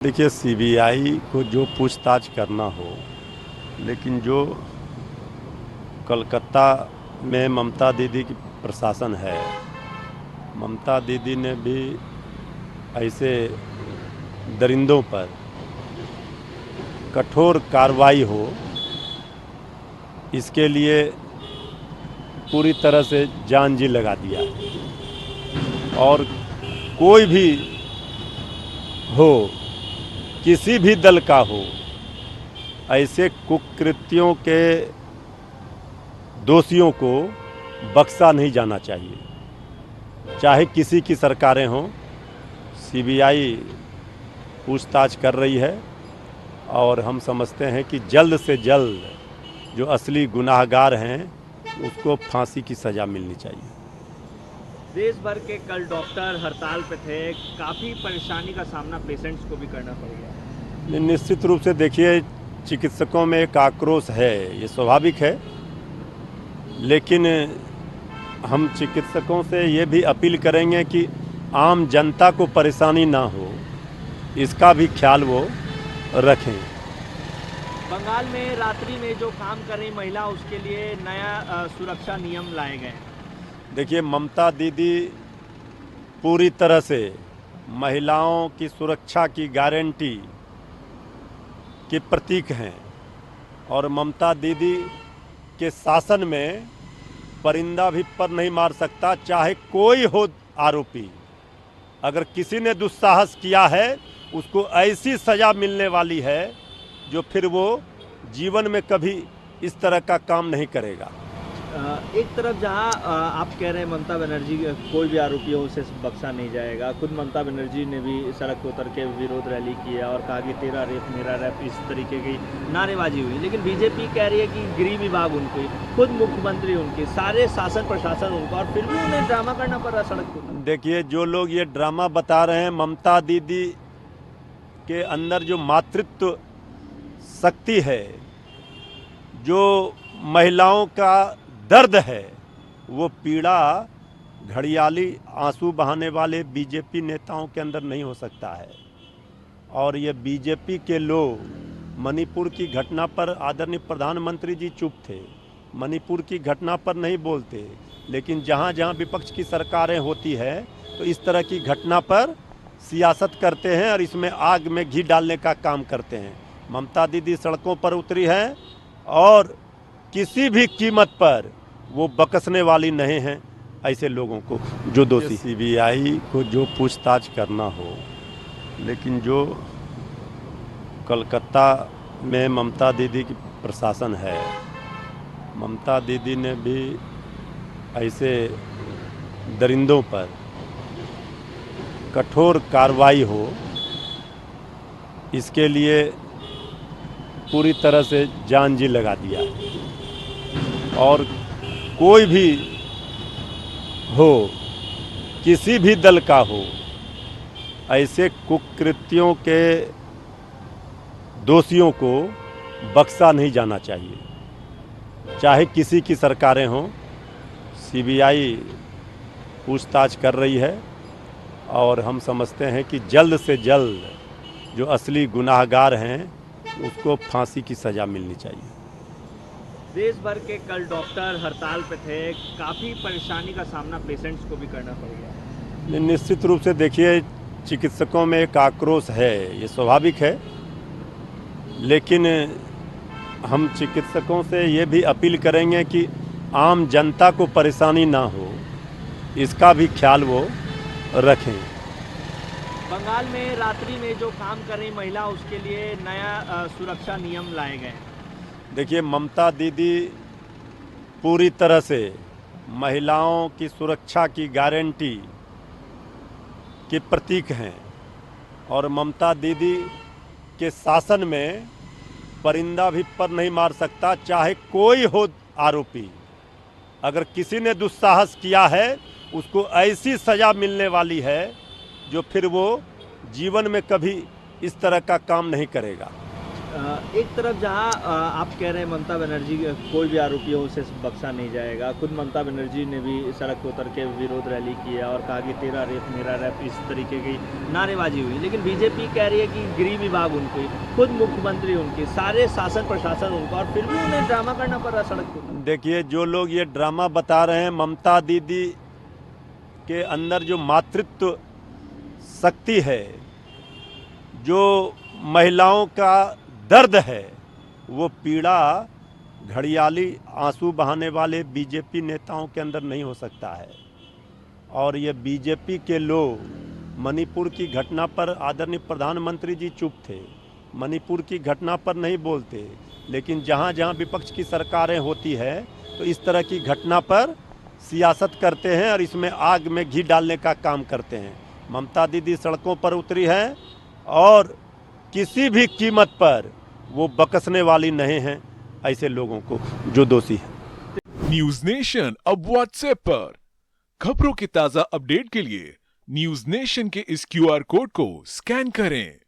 देखिए, सीबीआई को जो पूछताछ करना हो, लेकिन जो कलकत्ता में ममता दीदी की प्रशासन है, ममता दीदी ने भी ऐसे दरिंदों पर कठोर कार्रवाई हो, इसके लिए पूरी तरह से जान जी लगा दिया है। और कोई भी हो, किसी भी दल का हो, ऐसे कुकृत्यों के दोषियों को बख्शा नहीं जाना चाहिए। चाहे किसी की सरकारें हों, सीबीआई पूछताछ कर रही है और हम समझते हैं कि जल्द से जल्द जो असली गुनाहगार हैं उसको फांसी की सज़ा मिलनी चाहिए। देश भर के कल डॉक्टर हड़ताल पे थे, काफ़ी परेशानी का सामना पेशेंट्स को भी करना पड़ गया। निश्चित रूप से देखिए, चिकित्सकों में एक आक्रोश है, ये स्वाभाविक है, लेकिन हम चिकित्सकों से ये भी अपील करेंगे कि आम जनता को परेशानी ना हो, इसका भी ख्याल वो रखें। बंगाल में रात्रि में जो काम कर रही महिला, उसके लिए नया सुरक्षा नियम लाए गए हैं। देखिए, ममता दीदी पूरी तरह से महिलाओं की सुरक्षा की गारंटी के प्रतीक हैं और ममता दीदी के शासन में परिंदा भी पर नहीं मार सकता, चाहे कोई हो आरोपी। अगर किसी ने दुस्साहस किया है, उसको ऐसी सज़ा मिलने वाली है जो फिर वो जीवन में कभी इस तरह का काम नहीं करेगा। एक तरफ जहां आप कह रहे हैं ममता बनर्जी कोई भी आरोपी हो उसे बख्शा नहीं जाएगा, खुद ममता बनर्जी ने भी सड़क पर उतर के विरोध रैली किया और कहा कि तेरा रेप मेरा रैप, इस तरीके की नारेबाजी हुई। लेकिन बीजेपी कह रही है कि गृह विभाग उनकी, खुद मुख्यमंत्री उनके, सारे शासन प्रशासन उनका, और फिर भी उन्हें ड्रामा करना पड़ रहा सड़क पर। देखिए, जो लोग ये ड्रामा बता रहे हैं, ममता दीदी के अंदर जो मातृत्व शक्ति है, जो महिलाओं का दर्द है, वो पीड़ा घड़ियाली आंसू बहाने वाले बीजेपी नेताओं के अंदर नहीं हो सकता है। और ये बीजेपी के लोग मणिपुर की घटना पर आदरणीय प्रधानमंत्री जी चुप थे, मणिपुर की घटना पर नहीं बोलते, लेकिन जहाँ जहाँ विपक्ष की सरकारें होती है तो इस तरह की घटना पर सियासत करते हैं और इसमें आग में घी डालने का काम करते हैं। ममता दीदी सड़कों पर उतरी है और किसी भी कीमत पर वो बख्शने वाली नहीं हैं ऐसे लोगों को जो दोषी। सीबीआई को जो पूछताछ करना हो, लेकिन जो कलकत्ता में ममता दीदी की प्रशासन है, ममता दीदी ने भी ऐसे दरिंदों पर कठोर कार्रवाई हो, इसके लिए पूरी तरह से जान जी लगा दिया है। और कोई भी हो, किसी भी दल का हो, ऐसे कुकृत्यों के दोषियों को बख्शा नहीं जाना चाहिए। चाहे किसी की सरकारें हों, सीबीआई पूछताछ कर रही है और हम समझते हैं कि जल्द से जल्द जो असली गुनाहगार हैं उसको फांसी की सज़ा मिलनी चाहिए। देश भर के कल डॉक्टर हड़ताल पे थे, काफ़ी परेशानी का सामना पेशेंट्स को भी करना पड़ गया। निश्चित रूप से देखिए, चिकित्सकों में एक आक्रोश है, ये स्वाभाविक है, लेकिन हम चिकित्सकों से ये भी अपील करेंगे कि आम जनता को परेशानी ना हो, इसका भी ख्याल वो रखें। बंगाल में रात्रि में जो काम कर रही महिला, उसके लिए नया सुरक्षा नियम लाए गए हैं। देखिए, ममता दीदी पूरी तरह से महिलाओं की सुरक्षा की गारंटी के प्रतीक हैं और ममता दीदी के शासन में परिंदा भी पर नहीं मार सकता, चाहे कोई हो आरोपी। अगर किसी ने दुस्साहस किया है, उसको ऐसी सज़ा मिलने वाली है जो फिर वो जीवन में कभी इस तरह का काम नहीं करेगा। एक तरफ जहां आप कह रहे हैं ममता बनर्जी कोई भी आरोपी हो उसे बख्शा नहीं जाएगा, खुद ममता बनर्जी ने भी सड़क पर उतर के विरोध रैली किया और कहा कि तेरा रेप मेरा रैप, इस तरीके की नारेबाजी हुई। लेकिन बीजेपी कह रही है कि गृह विभाग उनकी, खुद मुख्यमंत्री उनकी, सारे शासन प्रशासन उनका, और फिर भी उन्हें ड्रामा करना पड़ रहा सड़क पर। देखिए, जो लोग ये ड्रामा बता रहे हैं, ममता दीदी के अंदर जो मातृत्व शक्ति है, जो महिलाओं का दर्द है, वो पीड़ा घड़ियाली आंसू बहाने वाले बीजेपी नेताओं के अंदर नहीं हो सकता है। और ये बीजेपी के लोग मणिपुर की घटना पर आदरणीय प्रधानमंत्री जी चुप थे, मणिपुर की घटना पर नहीं बोलते, लेकिन जहाँ जहाँ विपक्ष की सरकारें होती है तो इस तरह की घटना पर सियासत करते हैं और इसमें आग में घी डालने का काम करते हैं। ममता दीदी सड़कों पर उतरी है और किसी भी कीमत पर वो बख्शने वाली नहीं है ऐसे लोगों को जो दोषी है। न्यूज नेशन अब व्हाट्सएप पर खबरों के ताजा अपडेट के लिए न्यूज नेशन के इस QR कोड को स्कैन करें।